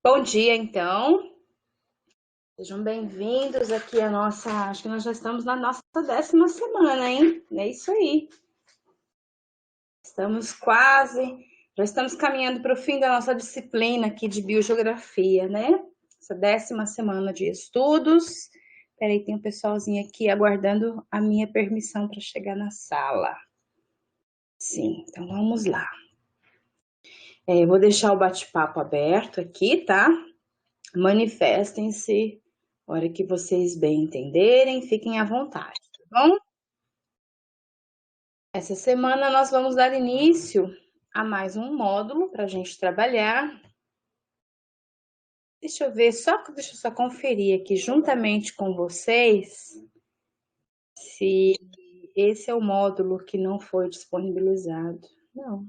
Bom dia, então. Sejam bem-vindos aqui à nossa. Acho que nós já estamos na nossa 10ª semana, hein? É isso aí. Estamos quase. Já estamos caminhando para o fim da nossa disciplina aqui de biogeografia, né? Essa 10ª semana de estudos. Peraí, tem um pessoalzinho aqui aguardando a minha permissão para chegar na sala. Sim, então vamos lá. Eu vou deixar o bate-papo aberto aqui, tá? Manifestem-se a hora que vocês bem entenderem, fiquem à vontade, tá bom? Essa semana nós vamos dar início a mais um módulo para a gente trabalhar. Deixa eu ver, deixa eu só conferir aqui juntamente com vocês se esse é o módulo que não foi disponibilizado. Não.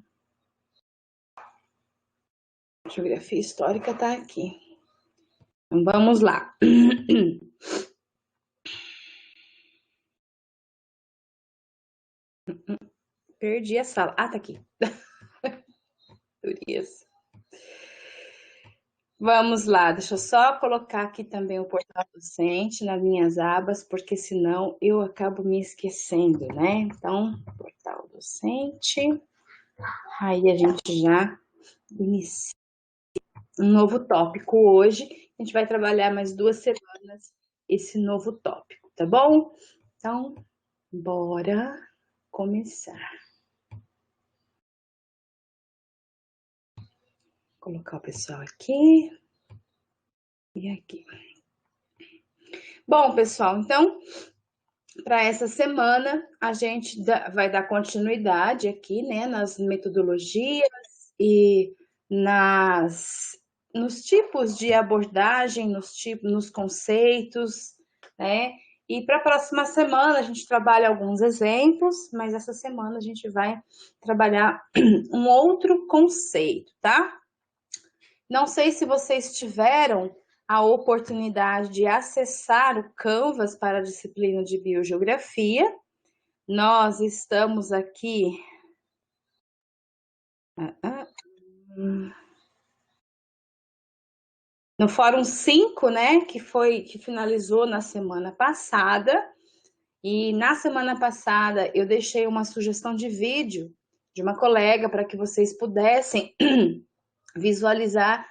Geografia histórica está aqui. Então vamos lá. Perdi a sala. Ah, tá aqui. Isso. Vamos lá, deixa eu só colocar aqui também o portal docente nas minhas abas, porque senão eu acabo me esquecendo, né? Então, portal docente, aí a gente já inicia um novo tópico hoje. A gente vai trabalhar mais 2 semanas esse novo tópico, tá bom? Então, bora começar. Vou colocar o pessoal aqui e aqui. Bom, pessoal, então para essa semana, a gente vai dar continuidade aqui, né, nas metodologias e nos tipos de abordagem, nos conceitos, né? E para a próxima semana a gente trabalha alguns exemplos, mas essa semana a gente vai trabalhar um outro conceito, tá? Não sei se vocês tiveram a oportunidade de acessar o Canvas para a disciplina de biogeografia. Nós estamos aqui no Fórum 5, né, que finalizou na semana passada. E na semana passada eu deixei uma sugestão de vídeo de uma colega para que vocês pudessem visualizar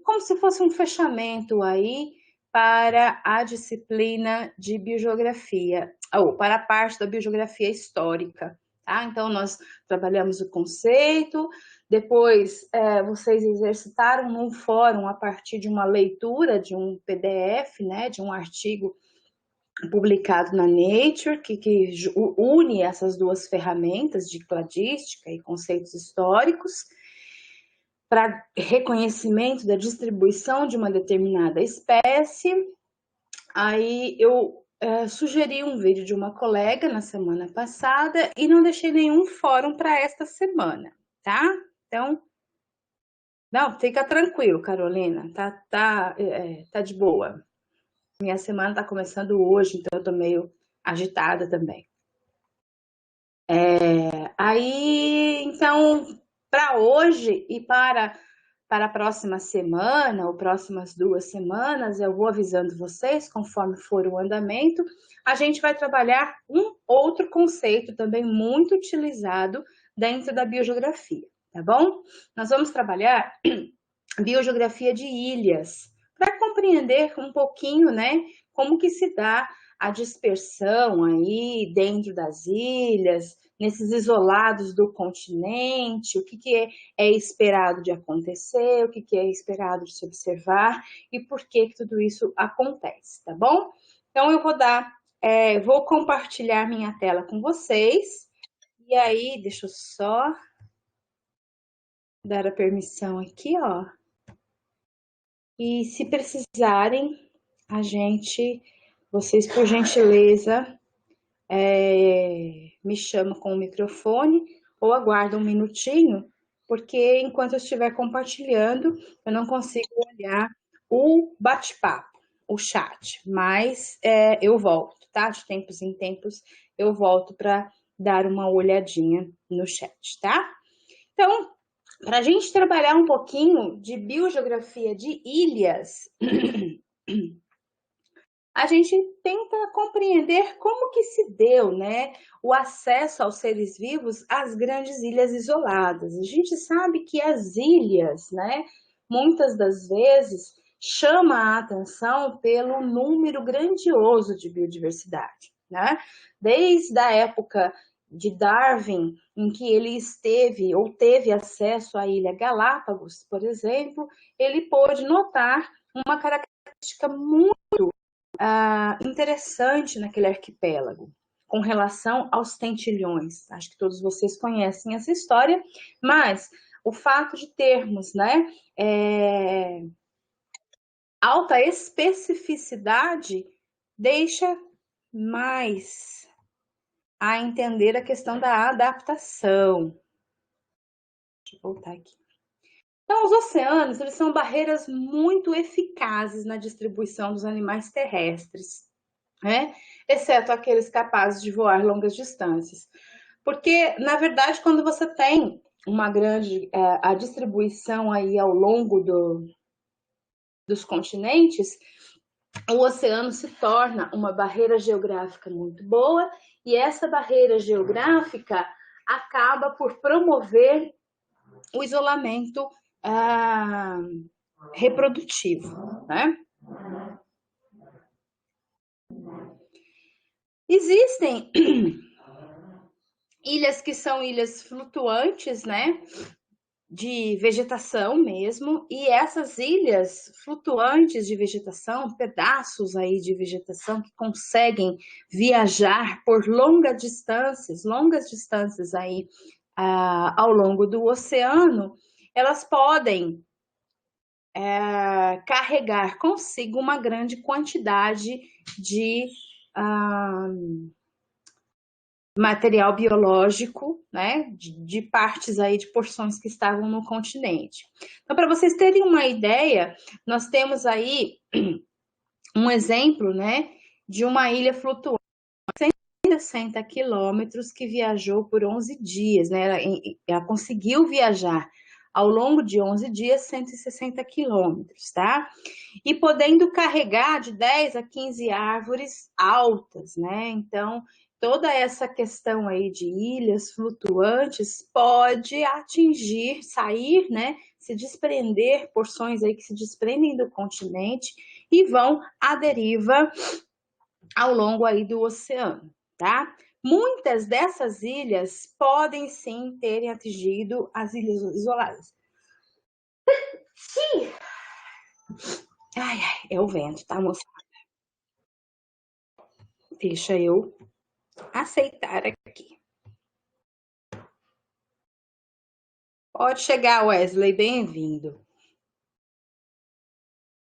como se fosse um fechamento aí para a disciplina de biogeografia, ou para a parte da biogeografia histórica, tá? Então, nós trabalhamos o conceito, depois vocês exercitaram num fórum a partir de uma leitura de um PDF, né, de um artigo publicado na Nature, que une essas duas ferramentas de cladística e conceitos históricos, para reconhecimento da distribuição de uma determinada espécie. Aí eu sugeri um vídeo de uma colega na semana passada e não deixei nenhum fórum para esta semana, tá? Então, não, fica tranquilo, Carolina, tá de boa. Minha semana tá começando hoje, então eu tô meio agitada também. Aí, então, para hoje e para a próxima semana, ou próximas 2 semanas, eu vou avisando vocês, conforme for o andamento, a gente vai trabalhar um outro conceito também muito utilizado dentro da biogeografia, tá bom? Nós vamos trabalhar biogeografia de ilhas, para compreender um pouquinho, né, como que se dá a dispersão aí dentro das ilhas, nesses isolados do continente, o que é esperado de acontecer, o que é esperado de se observar e por que tudo isso acontece, tá bom? Então eu vou compartilhar minha tela com vocês, e aí, deixa eu só dar a permissão aqui, ó. E se precisarem, vocês por gentileza, me chamam com o microfone ou aguardam um minutinho, porque enquanto eu estiver compartilhando, eu não consigo olhar o bate-papo, o chat, mas eu volto, tá? De tempos em tempos eu volto para dar uma olhadinha no chat, tá? Então, Para a gente trabalhar um pouquinho de biogeografia de ilhas, a gente tenta compreender como que se deu, né, o acesso aos seres vivos às grandes ilhas isoladas. A gente sabe que as ilhas, né, muitas das vezes chama a atenção pelo número grandioso de biodiversidade, né? Desde a época de Darwin, em que ele esteve ou teve acesso à Ilha Galápagos, por exemplo, ele pôde notar uma característica muito interessante naquele arquipélago com relação aos tentilhões. Acho que todos vocês conhecem essa história, mas o fato de termos, né, alta especificidade deixa mais a entender a questão da adaptação. Deixa eu voltar aqui. Então, os oceanos, eles são barreiras muito eficazes na distribuição dos animais terrestres, né? Exceto aqueles capazes de voar longas distâncias. Porque, na verdade, quando você tem uma grande a distribuição aí ao longo dos continentes, o oceano se torna uma barreira geográfica muito boa e essa barreira geográfica acaba por promover o isolamento reprodutivo, né? Existem ilhas que são ilhas flutuantes, né? De vegetação mesmo, e essas ilhas flutuantes de vegetação, pedaços aí de vegetação que conseguem viajar por longas distâncias aí ao longo do oceano, elas podem carregar consigo uma grande quantidade de material biológico, né, de partes aí, de porções que estavam no continente. Então, para vocês terem uma ideia, nós temos aí um exemplo, né, de uma ilha flutuante, 160 quilômetros, que viajou por 11 dias, né, ela conseguiu viajar ao longo de 11 dias, 160 quilômetros, tá? E podendo carregar de 10 a 15 árvores altas, né? Então, toda essa questão aí de ilhas flutuantes pode atingir, sair, né? Se desprender, porções aí que se desprendem do continente e vão à deriva ao longo aí do oceano, tá? Muitas dessas ilhas podem sim terem atingido as ilhas isoladas. Sim. Ai, é o vento, tá, moça? Deixa eu aceitar aqui. Pode chegar, Wesley, bem-vindo.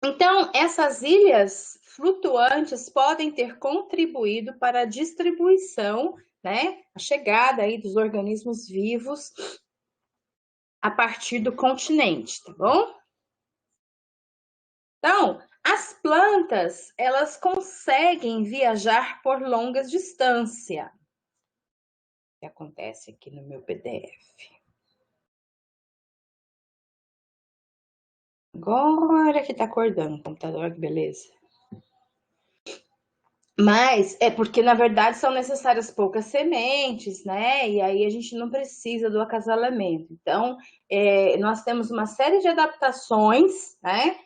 Então, essas ilhas flutuantes podem ter contribuído para a distribuição, né, a chegada aí dos organismos vivos a partir do continente, tá bom? Então, as plantas, elas conseguem viajar por longas distâncias. O que acontece aqui no meu PDF? Agora que tá acordando o computador, que beleza. Mas é porque, na verdade, são necessárias poucas sementes, né? E aí a gente não precisa do acasalamento. Então, nós temos uma série de adaptações, né?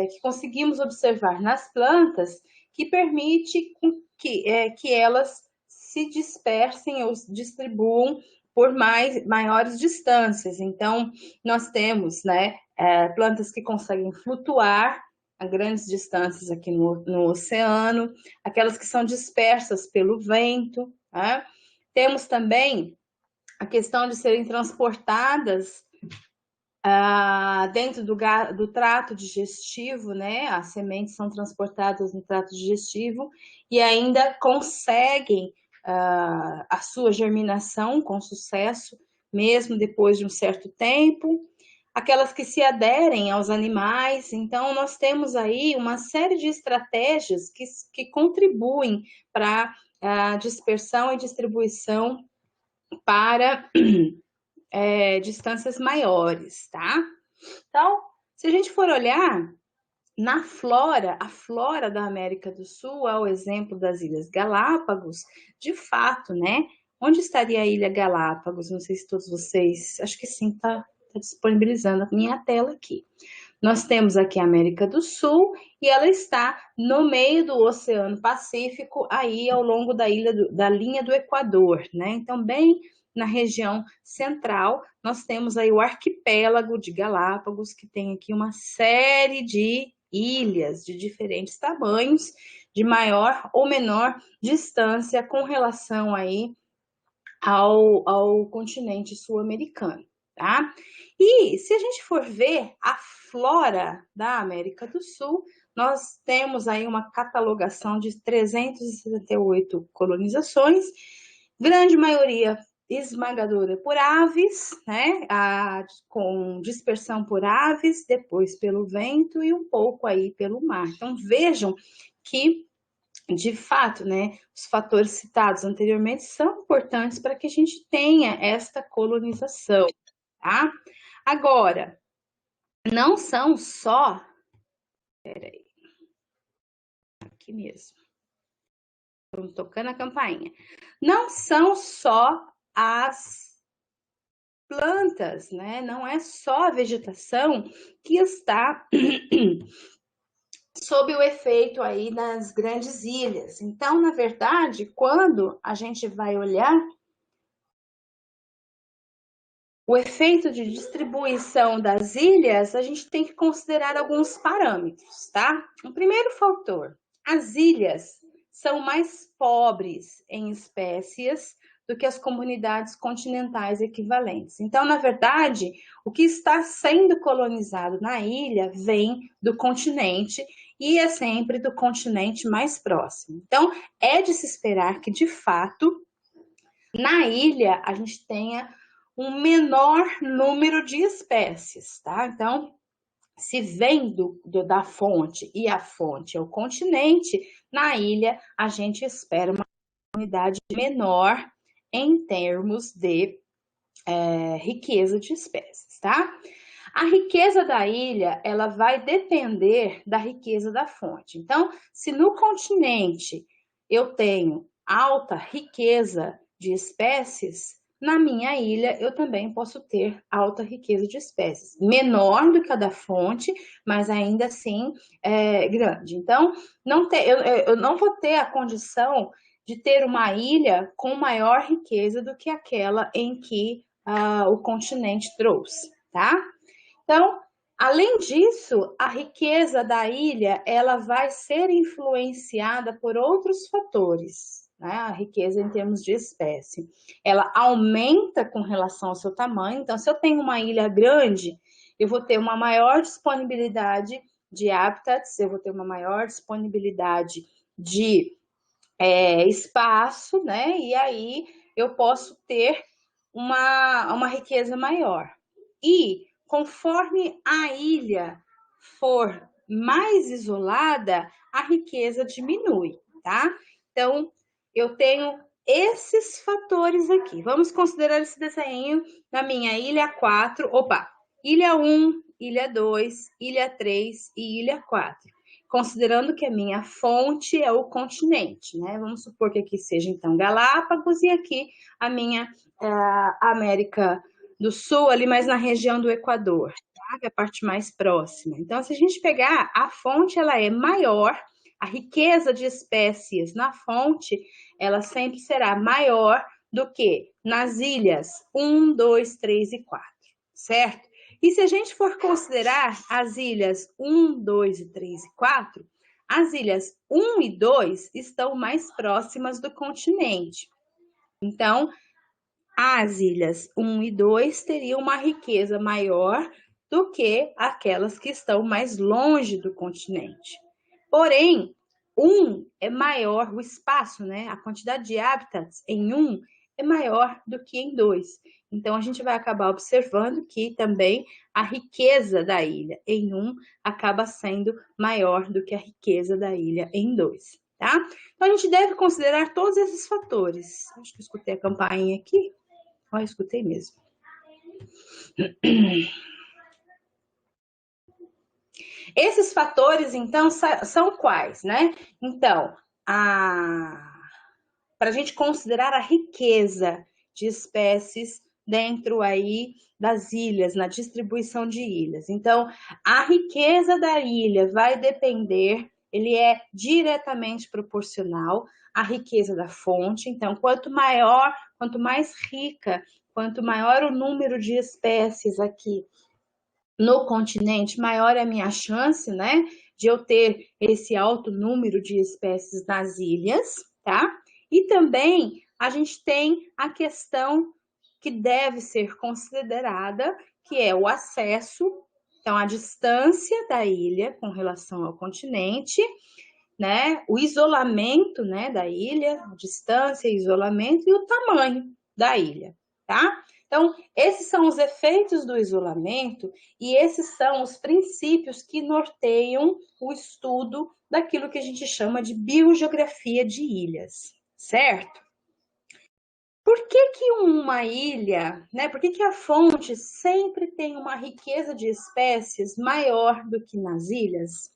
Que conseguimos observar nas plantas que permite que elas se dispersem ou distribuam por maiores distâncias. Então, nós temos, né, plantas que conseguem flutuar a grandes distâncias aqui no oceano, aquelas que são dispersas pelo vento, né? Temos também a questão de serem transportadas dentro do trato digestivo, né? As sementes são transportadas no trato digestivo e ainda conseguem a sua germinação com sucesso, mesmo depois de um certo tempo. Aquelas que se aderem aos animais. Então, nós temos aí uma série de estratégias que contribuem para a dispersão e distribuição para distâncias maiores, tá? Então, se a gente for olhar na flora, a flora da América do Sul, ao exemplo das Ilhas Galápagos, de fato, né? Onde estaria a Ilha Galápagos? Não sei se todos vocês, acho que sim, tá disponibilizando a minha tela aqui. Nós temos aqui a América do Sul e ela está no meio do Oceano Pacífico, aí ao longo da linha do Equador, né? Então, bem na região central, nós temos aí o arquipélago de Galápagos, que tem aqui uma série de ilhas de diferentes tamanhos, de maior ou menor distância com relação aí ao continente sul-americano, tá? E se a gente for ver a flora da América do Sul, nós temos aí uma catalogação de 378 colonizações, grande maioria esmagadora por aves, né? Com dispersão por aves, depois pelo vento e um pouco aí pelo mar. Então vejam que de fato, né, os fatores citados anteriormente são importantes para que a gente tenha esta colonização, tá? Agora, não são só, peraí, aqui mesmo, estou tocando a campainha, não são só as plantas, né? Não é só a vegetação que está sob o efeito aí das grandes ilhas. Então, na verdade, quando a gente vai olhar o efeito de distribuição das ilhas, a gente tem que considerar alguns parâmetros, tá? O primeiro fator, as ilhas são mais pobres em espécies do que as comunidades continentais equivalentes. Então, na verdade, o que está sendo colonizado na ilha vem do continente e é sempre do continente mais próximo. Então, é de se esperar que, de fato, na ilha a gente tenha um menor número de espécies, tá? Então, se vem da fonte e a fonte é o continente, na ilha a gente espera uma unidade menor em termos de riqueza de espécies, tá? A riqueza da ilha, ela vai depender da riqueza da fonte. Então, se no continente eu tenho alta riqueza de espécies, na minha ilha eu também posso ter alta riqueza de espécies. Menor do que a da fonte, mas ainda assim grande. Então, eu não vou ter a condição de ter uma ilha com maior riqueza do que aquela em que o continente trouxe, tá? Então, além disso, a riqueza da ilha ela vai ser influenciada por outros fatores, né? A riqueza em termos de espécie, ela aumenta com relação ao seu tamanho. Então, se eu tenho uma ilha grande, eu vou ter uma maior disponibilidade de habitats, eu vou ter uma maior disponibilidade de espaço, né? E aí eu posso ter uma riqueza maior. E conforme a ilha for mais isolada, a riqueza diminui, tá? Então, eu tenho esses fatores aqui. Vamos considerar esse desenho na minha ilha 4, ilha 1, ilha 2, ilha 3 e ilha 4. Considerando que a minha fonte é o continente, né? Vamos supor que aqui seja, então, Galápagos e aqui a minha América do Sul, ali mais na região do Equador, tá? Que é a parte mais próxima. Então, se a gente pegar, a fonte, ela é maior, a riqueza de espécies na fonte, ela sempre será maior do que nas ilhas 1, 2, 3 e 4, certo? E se a gente for considerar as ilhas 1, 2, 3 e 4, as ilhas 1 e 2 estão mais próximas do continente. Então, as ilhas 1 e 2 teriam uma riqueza maior do que aquelas que estão mais longe do continente. Porém, 1 é maior, o espaço, né? A quantidade de habitats em 1 é maior do que em 2. Então, a gente vai acabar observando que também a riqueza da ilha em 1 acaba sendo maior do que a riqueza da ilha em 2, tá? Então, a gente deve considerar todos esses fatores. Acho que eu escutei a campainha aqui. Eu escutei mesmo. Esses fatores, então, são quais, né? Então, para a gente considerar a riqueza de espécies dentro aí das ilhas, na distribuição de ilhas. Então, a riqueza da ilha vai depender, ele é diretamente proporcional à riqueza da fonte. Então, quanto maior, quanto mais rica, quanto maior o número de espécies aqui no continente, maior é a minha chance, né, de eu ter esse alto número de espécies nas ilhas, tá? E também a gente tem a questão que deve ser considerada, que é o acesso, então a distância da ilha com relação ao continente, né? O isolamento, né, da ilha, a distância, isolamento e o tamanho da ilha, tá? Então, esses são os efeitos do isolamento e esses são os princípios que norteiam o estudo daquilo que a gente chama de biogeografia de ilhas, certo? Por que uma ilha, né? Por que a fonte sempre tem uma riqueza de espécies maior do que nas ilhas?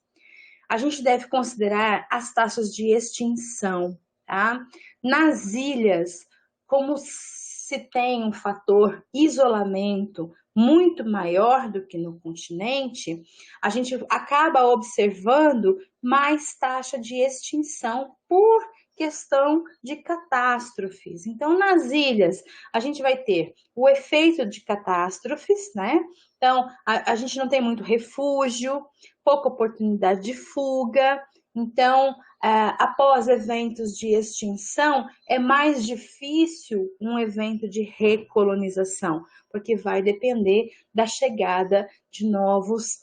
A gente deve considerar as taxas de extinção, tá? Nas ilhas, como se tem um fator isolamento muito maior do que no continente, a gente acaba observando mais taxa de extinção por questão de catástrofes. Então, nas ilhas, a gente vai ter o efeito de catástrofes, né? Então, a gente não tem muito refúgio, pouca oportunidade de fuga. Então, após eventos de extinção, é mais difícil um evento de recolonização, porque vai depender da chegada de novos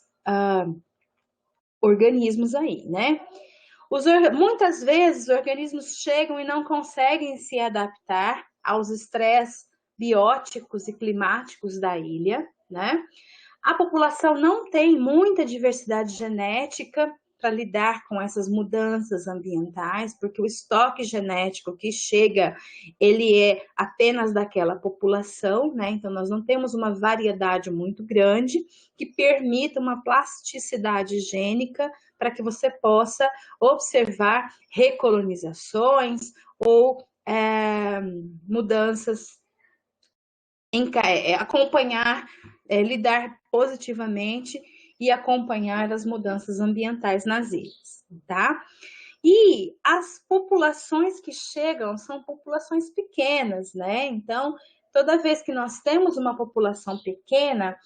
organismos aí, né? Muitas vezes, os organismos chegam e não conseguem se adaptar aos estresses bióticos e climáticos da ilha, né? A população não tem muita diversidade genética para lidar com essas mudanças ambientais, porque o estoque genético que chega, ele é apenas daquela população, né? Então, nós não temos uma variedade muito grande que permita uma plasticidade gênica para que você possa observar recolonizações ou mudanças, acompanhar, lidar positivamente e acompanhar as mudanças ambientais nas ilhas, tá? E as populações que chegam são populações pequenas, né? Então, toda vez que nós temos uma população pequena,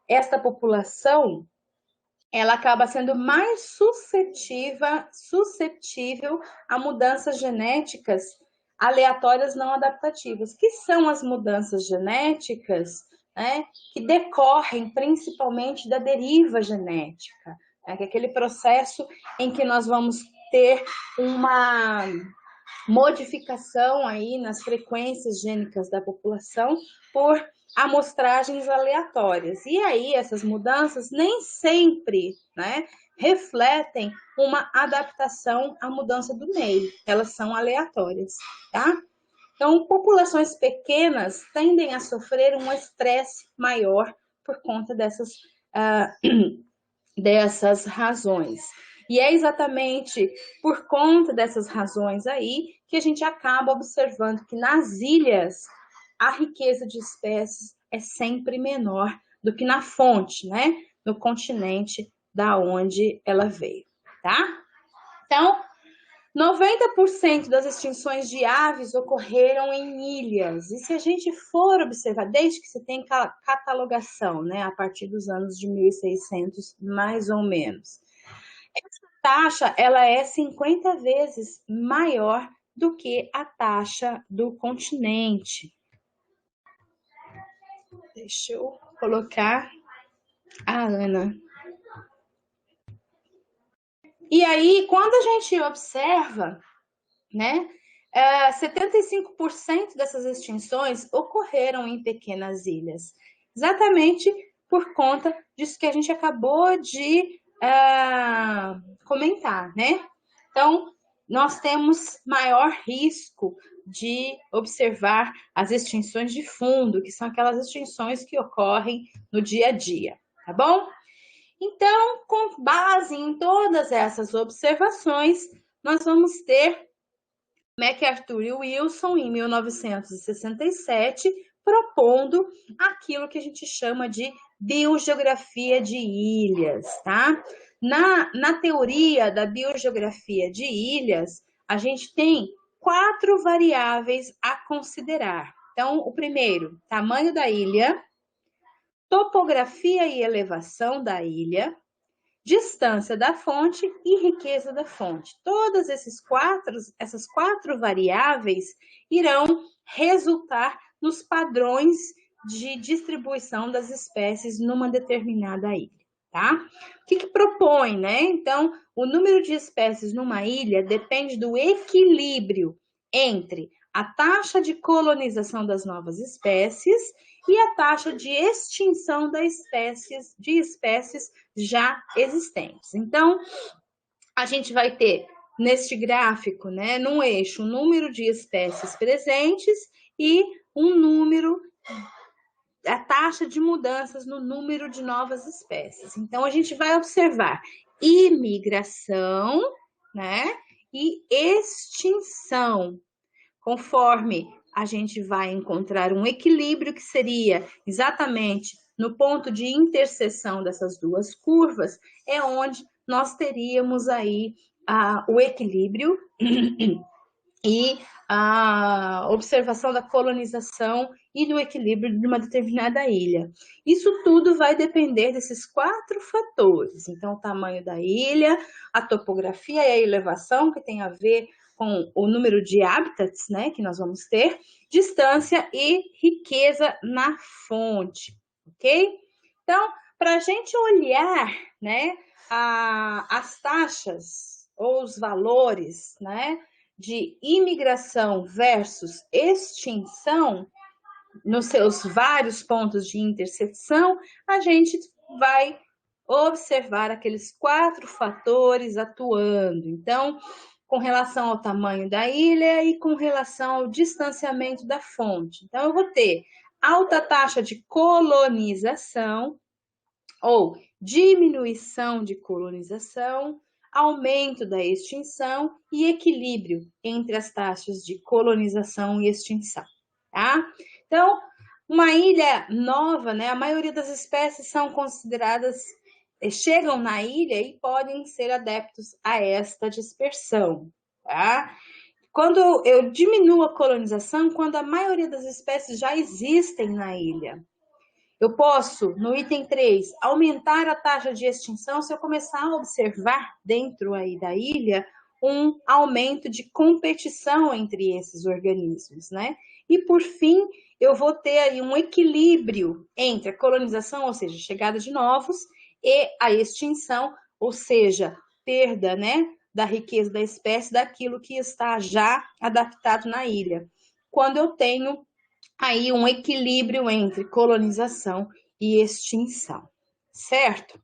esta população ela acaba sendo mais suscetível a mudanças genéticas aleatórias não adaptativas, que são as mudanças genéticas, né, que decorrem principalmente da deriva genética, né, que é aquele processo em que nós vamos ter uma modificação aí nas frequências gênicas da população por amostragens aleatórias. E aí essas mudanças nem sempre, né, refletem uma adaptação à mudança do meio, elas são aleatórias, tá? Então, populações pequenas tendem a sofrer um estresse maior por conta dessas razões. E é exatamente por conta dessas razões aí que a gente acaba observando que nas ilhas a riqueza de espécies é sempre menor do que na fonte, né? No continente da onde ela veio, tá? Então, 90% das extinções de aves ocorreram em ilhas. E se a gente for observar, desde que se tem catalogação, né, a partir dos anos de 1600, mais ou menos, essa taxa ela é 50 vezes maior do que a taxa do continente. Deixa eu colocar a Ana. E aí, quando a gente observa, né, 75% dessas extinções ocorreram em pequenas ilhas, exatamente por conta disso que a gente acabou de comentar, né? Então, nós temos maior risco de observar as extinções de fundo, que são aquelas extinções que ocorrem no dia a dia, tá bom? Então, com base em todas essas observações, nós vamos ter MacArthur e Wilson, em 1967, propondo aquilo que a gente chama de biogeografia de ilhas, tá? Na teoria da biogeografia de ilhas, a gente tem 4 variáveis a considerar. Então, o primeiro, tamanho da ilha, topografia e elevação da ilha, distância da fonte e riqueza da fonte. Todas essas quatro variáveis irão resultar nos padrões de distribuição das espécies numa determinada ilha, tá? O que propõe, né? Então, o número de espécies numa ilha depende do equilíbrio entre a taxa de colonização das novas espécies e a taxa de extinção de espécies já existentes. Então, a gente vai ter neste gráfico, né, num eixo, o número de espécies presentes e um número, a taxa de mudanças no número de novas espécies. Então, a gente vai observar imigração, né, e extinção, conforme a gente vai encontrar um equilíbrio que seria exatamente no ponto de interseção dessas duas curvas, é onde nós teríamos aí o equilíbrio e a observação da colonização e do equilíbrio de uma determinada ilha. Isso tudo vai depender desses 4 fatores. Então, o tamanho da ilha, a topografia e a elevação, que tem a ver com o número de habitats, né, que nós vamos ter, distância e riqueza na fonte, ok? Então, para a gente olhar, né, as taxas ou os valores, né, de imigração versus extinção, nos seus vários pontos de interseção, a gente vai observar aqueles 4 fatores atuando. Então, com relação ao tamanho da ilha e com relação ao distanciamento da fonte. Então, eu vou ter alta taxa de colonização ou diminuição de colonização, aumento da extinção e equilíbrio entre as taxas de colonização e extinção, tá? Então, uma ilha nova, né? A maioria das espécies são consideradas, chegam na ilha e podem ser adeptos a esta dispersão, tá? Quando eu diminuo a colonização, quando a maioria das espécies já existem na ilha. Eu posso, no item 3, aumentar a taxa de extinção se eu começar a observar dentro aí da ilha um aumento de competição entre esses organismos, né? E, por fim, eu vou ter aí um equilíbrio entre a colonização, ou seja, chegada de novos, e a extinção, ou seja, perda, né, da riqueza da espécie, daquilo que está já adaptado na ilha. Quando eu tenho aí um equilíbrio entre colonização e extinção, certo?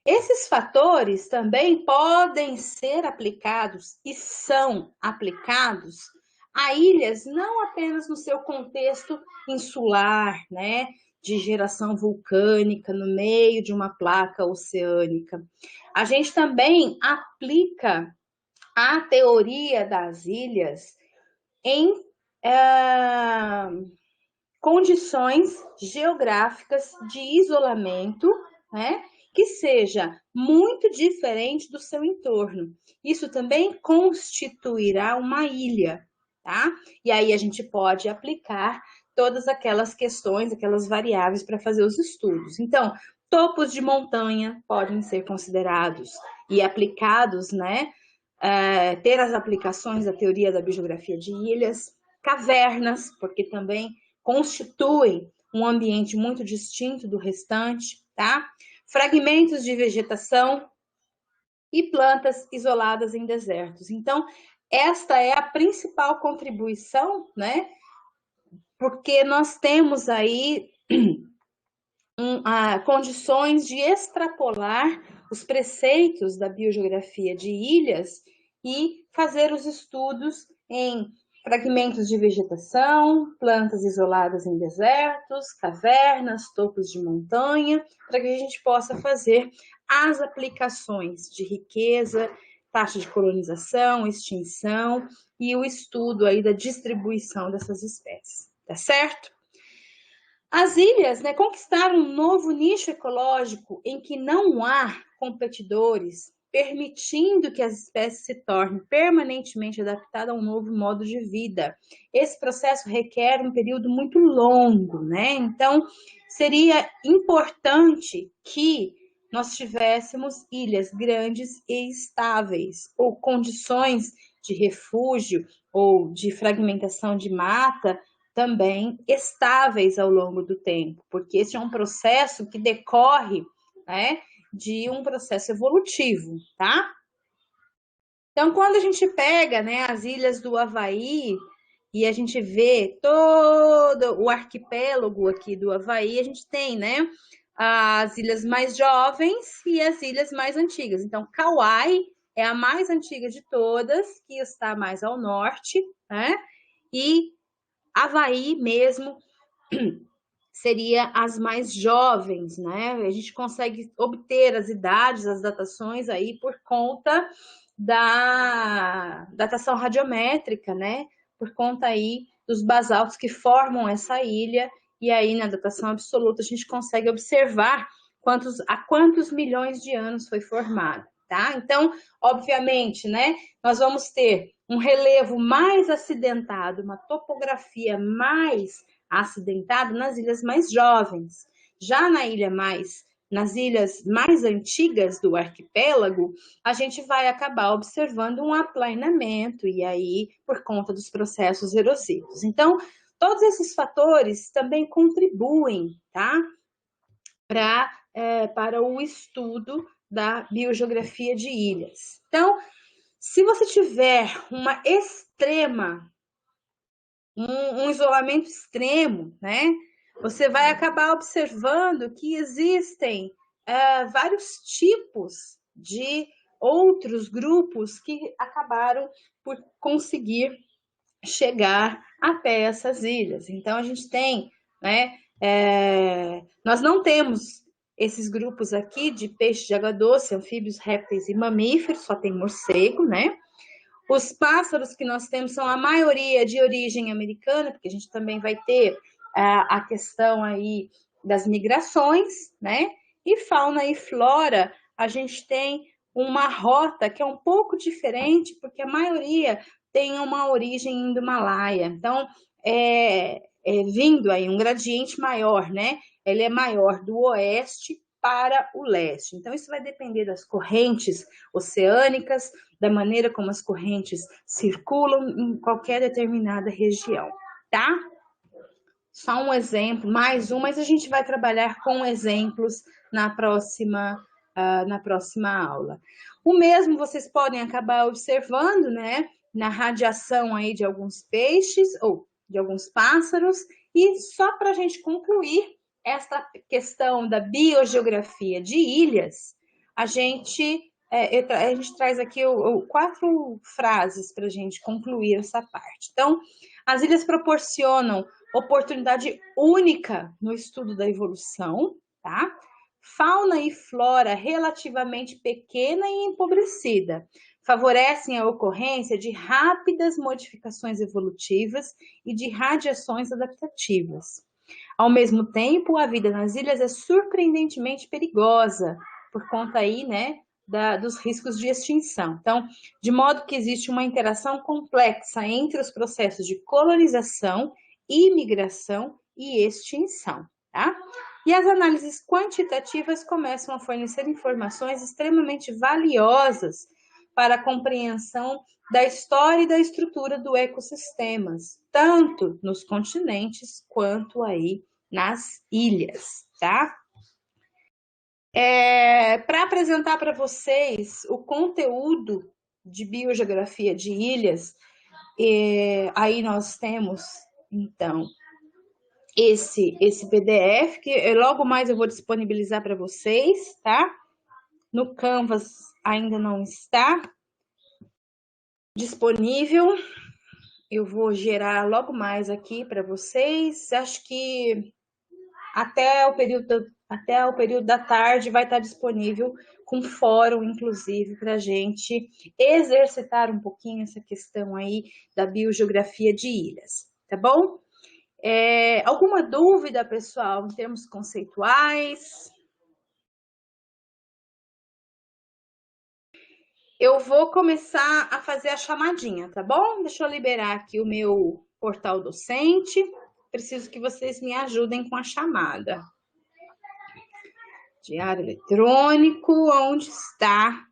Esses fatores também podem ser aplicados e são aplicados a ilhas não apenas no seu contexto insular, né, de geração vulcânica no meio de uma placa oceânica. A gente também aplica a teoria das ilhas em condições geográficas de isolamento, né, que seja muito diferente do seu entorno. Isso também constituirá uma ilha, tá? E aí a gente pode aplicar todas aquelas questões, aquelas variáveis para fazer os estudos. Então, topos de montanha podem ser considerados e aplicados, né? Ter as aplicações da teoria da biogeografia de ilhas, cavernas, porque também constituem um ambiente muito distinto do restante, tá? Fragmentos de vegetação e plantas isoladas em desertos. Então, esta é a principal contribuição, né? Porque nós temos aí condições de extrapolar os preceitos da biogeografia de ilhas e fazer os estudos em fragmentos de vegetação, plantas isoladas em desertos, cavernas, topos de montanha, para que a gente possa fazer as aplicações de riqueza, taxa de colonização, extinção e o estudo aí da distribuição dessas espécies, tá certo? As ilhas, né, conquistaram um novo nicho ecológico em que não há competidores, permitindo que as espécies se tornem permanentemente adaptadas a um novo modo de vida. Esse processo requer um período muito longo, né? Então, seria importante que nós tivéssemos ilhas grandes e estáveis, ou condições de refúgio ou de fragmentação de mata também estáveis ao longo do tempo, porque esse é um processo que decorre, né, de um processo evolutivo, tá? Então, quando a gente pega, né, as ilhas do Havaí e a gente vê todo o arquipélago aqui do Havaí, a gente tem, né, as ilhas mais jovens e as ilhas mais antigas. Então, Kauai é a mais antiga de todas, que está mais ao norte, né? E Havaí mesmo seria as mais jovens, né? A gente consegue obter as idades, as datações aí por conta da datação radiométrica, né? Por conta aí dos basaltos que formam essa ilha, e aí na datação absoluta a gente consegue observar há quantos milhões de anos foi formada, tá? Então, obviamente, né, nós vamos ter um relevo mais acidentado, uma topografia mais acidentada nas ilhas mais jovens. Já nas ilhas mais antigas do arquipélago, a gente vai acabar observando um aplainamento, e aí, por conta dos processos erosivos. Então, todos esses fatores também contribuem, tá? Para o estudo da biogeografia de ilhas. Então, se você tiver um isolamento extremo, né? Você vai acabar observando que existem vários tipos de outros grupos que acabaram por conseguir chegar até essas ilhas. Então, a gente tem, né? Nós não temos esses grupos aqui de peixes de água doce, anfíbios, répteis e mamíferos, só tem morcego, né? Os pássaros que nós temos são a maioria de origem americana, porque a gente também vai ter a questão aí das migrações, né? E fauna e flora, a gente tem uma rota que é um pouco diferente, porque a maioria tem uma origem indo-Himalaia. Então, vindo aí um gradiente maior, né? Ele é maior do oeste para o leste. Então, isso vai depender das correntes oceânicas, da maneira como as correntes circulam em qualquer determinada região, tá? Só um exemplo, mais um, mas a gente vai trabalhar com exemplos na próxima aula. O mesmo vocês podem acabar observando, né, na radiação aí de alguns peixes ou de alguns pássaros. E só para a gente concluir esta questão da biogeografia de ilhas, a gente traz aqui 4 frases para a gente concluir essa parte. Então, as ilhas proporcionam oportunidade única no estudo da evolução, tá? Fauna e flora relativamente pequena e empobrecida favorecem a ocorrência de rápidas modificações evolutivas e de radiações adaptativas. Ao mesmo tempo, a vida nas ilhas é surpreendentemente perigosa, por conta aí, né, dos riscos de extinção. Então, de modo que existe uma interação complexa entre os processos de colonização, imigração e extinção, tá? E as análises quantitativas começam a fornecer informações extremamente valiosas para a compreensão da história e da estrutura do ecossistemas, tanto nos continentes quanto aí nas ilhas, tá? Para apresentar para vocês o conteúdo de biogeografia de ilhas, aí nós temos, então, esse PDF, que logo mais eu vou disponibilizar para vocês, tá? No Canvas ainda não está, disponível. Eu vou gerar logo mais aqui para vocês. Acho que até o período da tarde vai estar disponível com fórum, inclusive, para a gente exercitar um pouquinho essa questão aí da biogeografia de ilhas, tá bom? Alguma dúvida, pessoal, em termos conceituais? Eu vou começar a fazer a chamadinha, tá bom? Deixa eu liberar aqui o meu portal docente. Preciso que vocês me ajudem com a chamada. Diário eletrônico, onde está?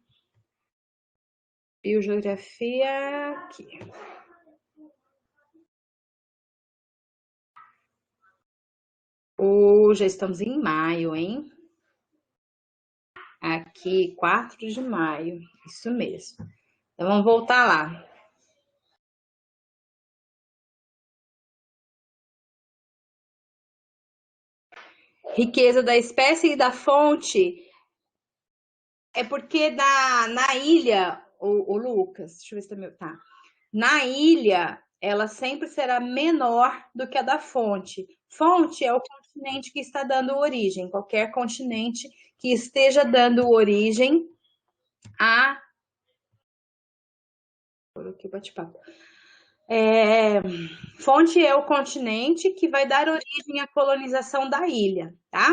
Biogeografia, aqui. Já estamos em maio, hein? Aqui, 4 de maio, isso mesmo. Então, vamos voltar lá. Riqueza da espécie e da fonte é porque na ilha, o Lucas, deixa eu ver se tá meu. Tá. Na ilha, ela sempre será menor do que a da fonte. Fonte é o continente que está dando origem, qualquer continente que esteja dando origem a. Coloquei o bate-papo. Fonte é o continente que vai dar origem à colonização da ilha, tá?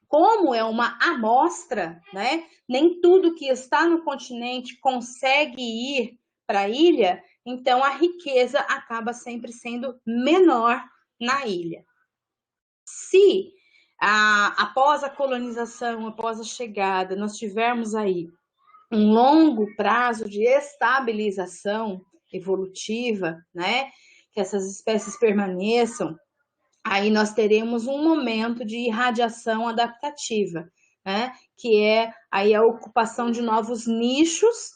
Como é uma amostra, né? Nem tudo que está no continente consegue ir para a ilha, então a riqueza acaba sempre sendo menor na ilha. Se após a colonização, após a chegada, nós tivermos aí um longo prazo de estabilização evolutiva, né? Que essas espécies permaneçam, aí nós teremos um momento de irradiação adaptativa, né? Que é aí a ocupação de novos nichos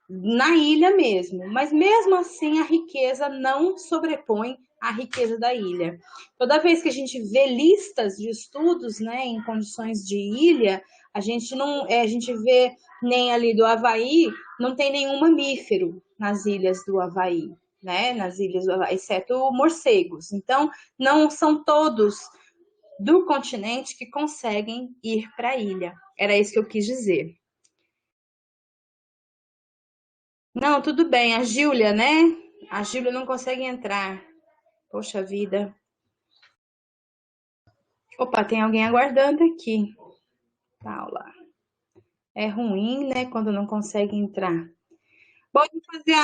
na ilha mesmo. Mas mesmo assim a riqueza não sobrepõe a riqueza da ilha. Toda vez que a gente vê listas de estudos, né, em condições de ilha, a gente vê nem ali do Havaí, não tem nenhum mamífero nas ilhas do Havaí, né? Nas ilhas do Havaí, exceto morcegos. Então, não são todos do continente que conseguem ir para a ilha. Era isso que eu quis dizer. Não, tudo bem. A Júlia, né? A Júlia não consegue entrar. Poxa vida. Opa, tem alguém aguardando aqui. Paula. É ruim, né? Quando não consegue entrar. Pode fazer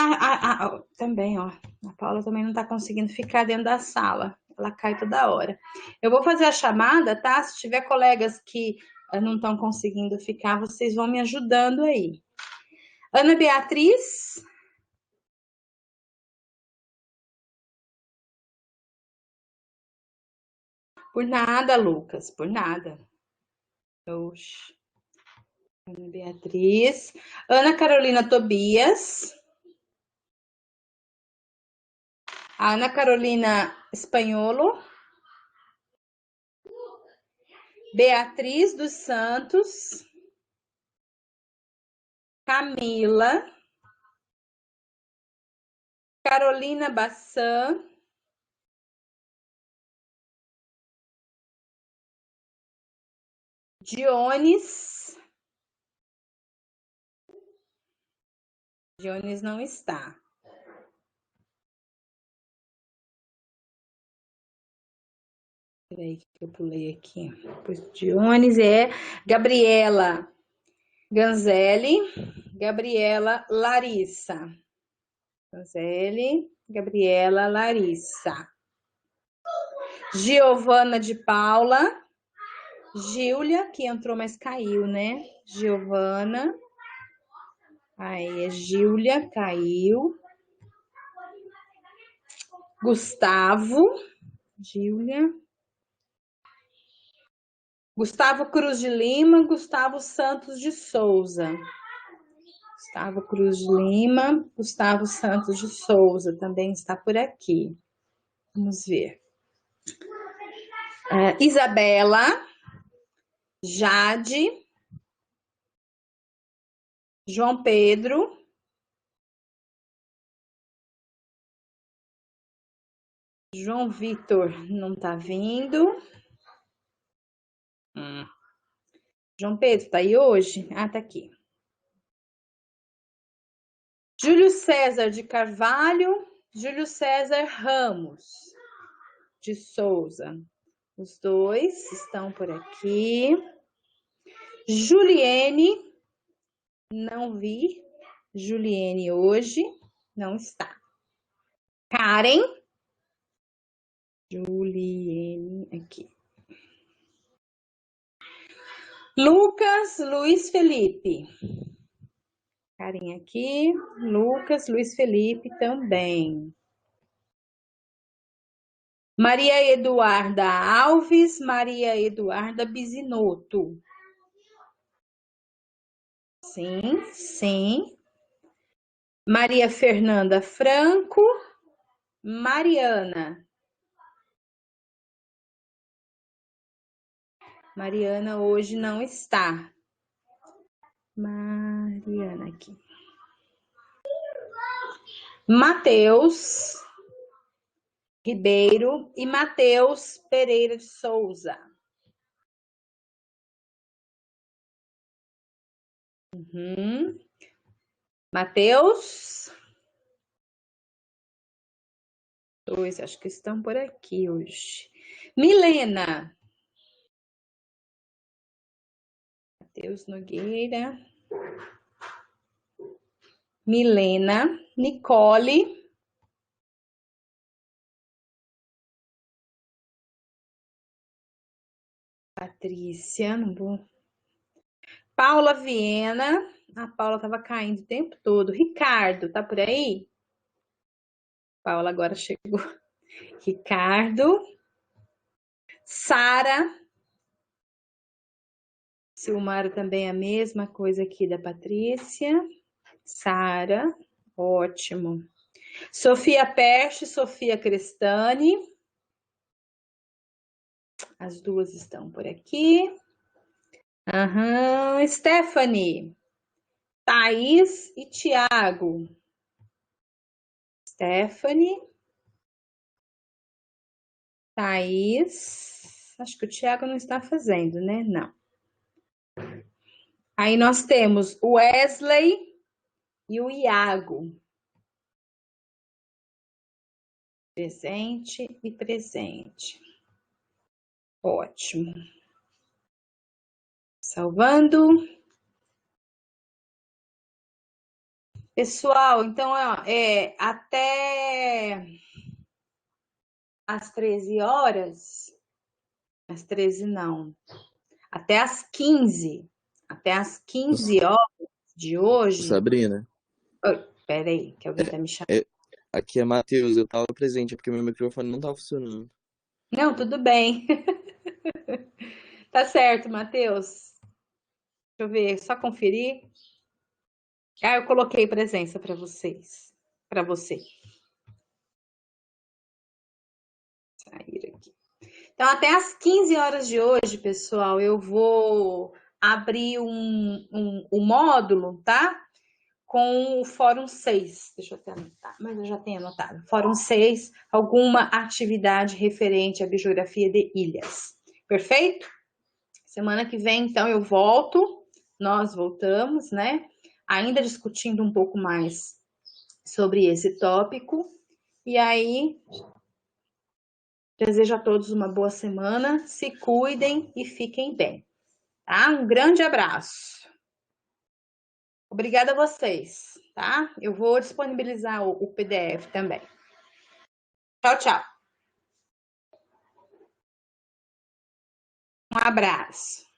também, ó. A Paula também não tá conseguindo ficar dentro da sala. Ela cai toda hora. Eu vou fazer a chamada, tá? Se tiver colegas que não estão conseguindo ficar, vocês vão me ajudando aí. Ana Beatriz. Por nada, Lucas, por nada. Oxi. Ana Beatriz. Ana Carolina Tobias. Ana Carolina Espanholo. Beatriz dos Santos. Camila. Carolina Bassan. Dionis. Dionis não está. Peraí que eu pulei aqui. Pois Dionis é Gabriela Ganzelli. Gabriela Larissa. Ganzelli. Gabriela Larissa. Giovana de Paula. Gíulia, que entrou, mas caiu, né? Giovana. Aí é Gíulia, caiu. Gustavo. Gíulia. Gustavo Cruz de Lima, Gustavo Santos de Souza. Gustavo Cruz de Lima, Gustavo Santos de Souza também está por aqui. Vamos ver. Isabela, Jade, João Pedro, João Vitor não tá vindo. João Pedro, tá aí hoje? Ah, tá aqui. Júlio César de Carvalho, Júlio César Ramos de Souza. Os dois estão por aqui. Juliene, não vi. Juliene hoje não está. Karen. Juliene aqui. Lucas, Luiz Felipe. Karen aqui. Lucas, Luiz Felipe também. Maria Eduarda Alves, Maria Eduarda Bisinotto. Sim, sim. Maria Fernanda Franco. Mariana. Mariana hoje não está. Mariana aqui. Mateus Ribeiro e Mateus Pereira de Souza. Mateus. Dois, acho que estão por aqui hoje. Milena. Mateus Nogueira. Milena. Nicole. Patrícia. Não vou... Paula Viena. A Paula estava caindo o tempo todo. Ricardo, tá por aí? Paula agora chegou. Ricardo. Sara. Silmara também a mesma coisa aqui da Patrícia. Sara. Ótimo. Sofia Perche, Sofia Crestani. As duas estão por aqui. Stephanie. Thaís e Tiago. Stephanie. Thaís. Acho que o Tiago não está fazendo, né? Não. Aí nós temos o Wesley e o Iago. Presente e presente. Ótimo. Salvando. Pessoal, então, até às 13 horas, às 13 não, até às 15 horas de hoje... Sabrina. Peraí, que alguém tá me chamando. Aqui é Matheus, eu tava presente, porque meu microfone não tava funcionando. Não, tudo bem. Tá certo, Matheus. Deixa eu ver, só conferir. Ah, eu coloquei presença para vocês. Para você. Sair aqui. Então, até às 15 horas de hoje, pessoal, eu vou abrir um módulo, tá? Com o Fórum 6. Deixa eu até anotar, mas eu já tenho anotado. Fórum 6, alguma atividade referente à bibliografia de ilhas. Perfeito? Semana que vem, então, eu volto. Nós voltamos, né? Ainda discutindo um pouco mais sobre esse tópico. E aí, desejo a todos uma boa semana. Se cuidem e fiquem bem. Tá? Um grande abraço. Obrigada a vocês, tá? Eu vou disponibilizar o PDF também. Tchau, tchau. Um abraço.